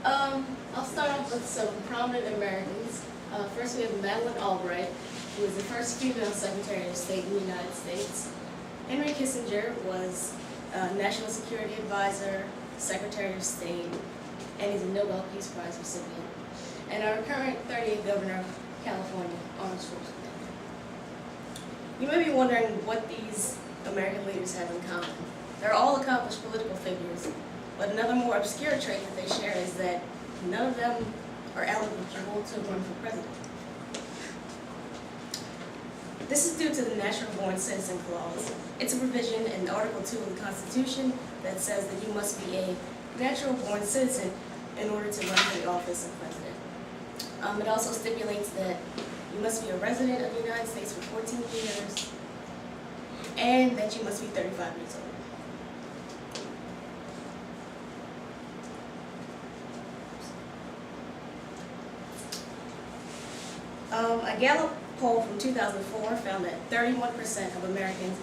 I'll start off with some prominent Americans. First, we have Madeleine Albright, who was the first female Secretary of State in the United States. Henry Kissinger was National Security Advisor, Secretary of State, and he's a Nobel Peace Prize recipient. And our current 38th Governor of California, Arnold Schwarzenegger. You may be wondering what these American leaders have in common. They're all accomplished political figures, but another more obscure trait that they share is that none of them are eligible to run for president. This is due to the Natural Born Citizen Clause. It's a provision in Article 2 of the Constitution that says that you must be a natural born citizen in order to run for the office of president. It also stipulates that you must be a resident of the United States for 14 years and that you must be 35 years old. A Gallup poll from 2004 found that 31% of Americans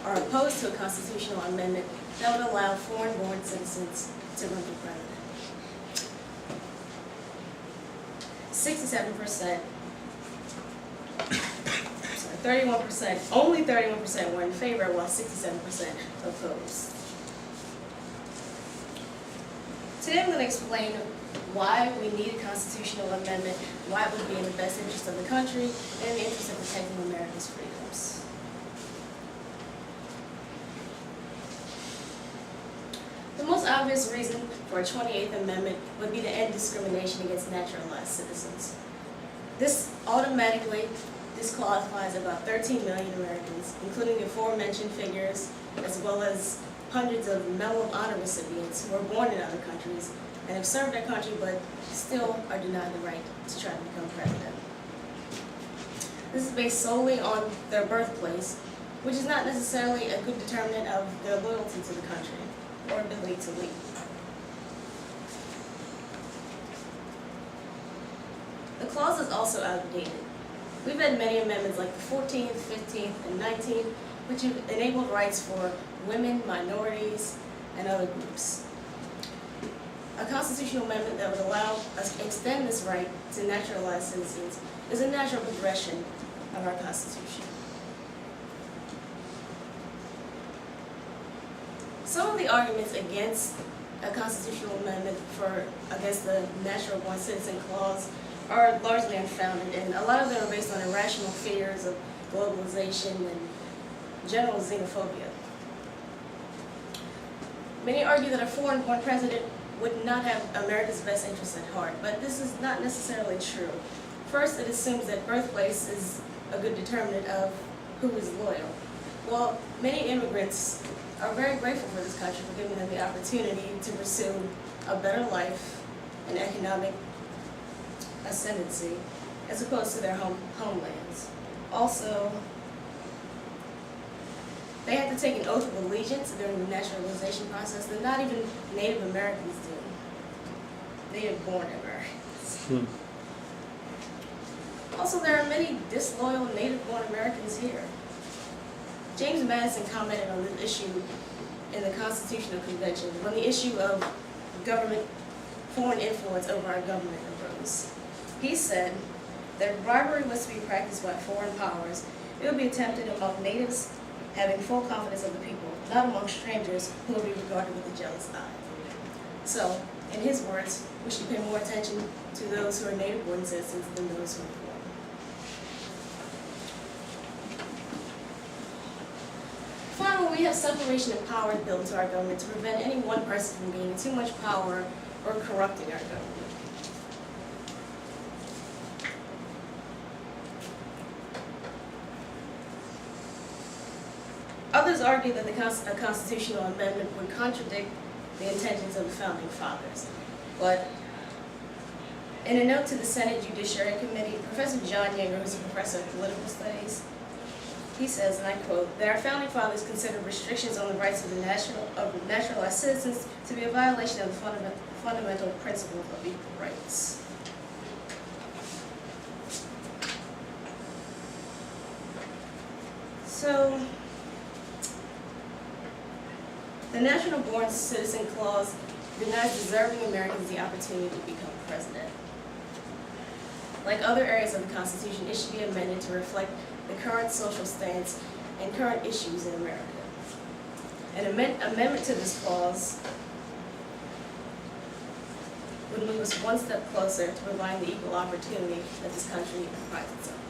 are opposed to a constitutional amendment that would allow foreign-born citizens to run for president. 67%, 31%, only 31% were in favor, while 67% opposed. Today I'm going to explain why we need a constitutional amendment, why it would be in the best interest of the country, and in the interest of protecting America's freedoms. The most obvious reason for a 28th Amendment would be to end discrimination against naturalized citizens. This automatically disqualifies about 13 million Americans, including the aforementioned figures, as well as hundreds of Medal of Honor recipients who were born in other countries and have served their country but still are denied the right to try to become president. This is based solely on their birthplace, which is not necessarily a good determinant of their loyalty to the country or ability to lead. The clause is also outdated. We've had many amendments like the 14th, 15th, and 19th, which have enabled rights for women, minorities, and other groups. A constitutional amendment that would allow us to extend this right to naturalized citizens is a natural progression of our Constitution. Some of the arguments against a constitutional amendment against the Natural Born Citizen Clause are largely unfounded, and a lot of them are based on irrational fears of globalization and general xenophobia. Many argue that a foreign-born president would not have America's best interests at heart, but this is not necessarily true. First, it assumes that birthplace is a good determinant of who is loyal. Well, many immigrants are very grateful for this country for giving them the opportunity to pursue a better life and economic ascendancy as opposed to their homelands. Also, they have to take an oath of allegiance during the naturalization process that not even Native Americans do. Native-born Americans. Also, there are many disloyal Native-born Americans here. James Madison commented on this issue in the Constitutional Convention when the issue of government foreign influence over our government arose. He said that bribery was to be practiced by foreign powers. It would be attempted among natives having full confidence of the people, not among strangers who will be regarded with a jealous eye. So, in his words, we should pay more attention to those who are native-born citizens than those who are foreign. Finally, we have separation of powers built into our government to prevent any one person from gaining too much power or corrupting our government. Others argue that a constitutional amendment would contradict the intentions of the Founding Fathers. But in a note to the Senate Judiciary Committee, Professor John Yeager, who's a professor of political studies, he says, and I quote, that our Founding Fathers considered restrictions on the rights of naturalized citizens to be a violation of the fundamental principle of equal rights. So, the Natural Born Citizen Clause denies deserving Americans the opportunity to become president. Like other areas of the Constitution, it should be amended to reflect the current social stance and current issues in America. An amendment to this clause would move us one step closer to providing the equal opportunity that this country prides itself on.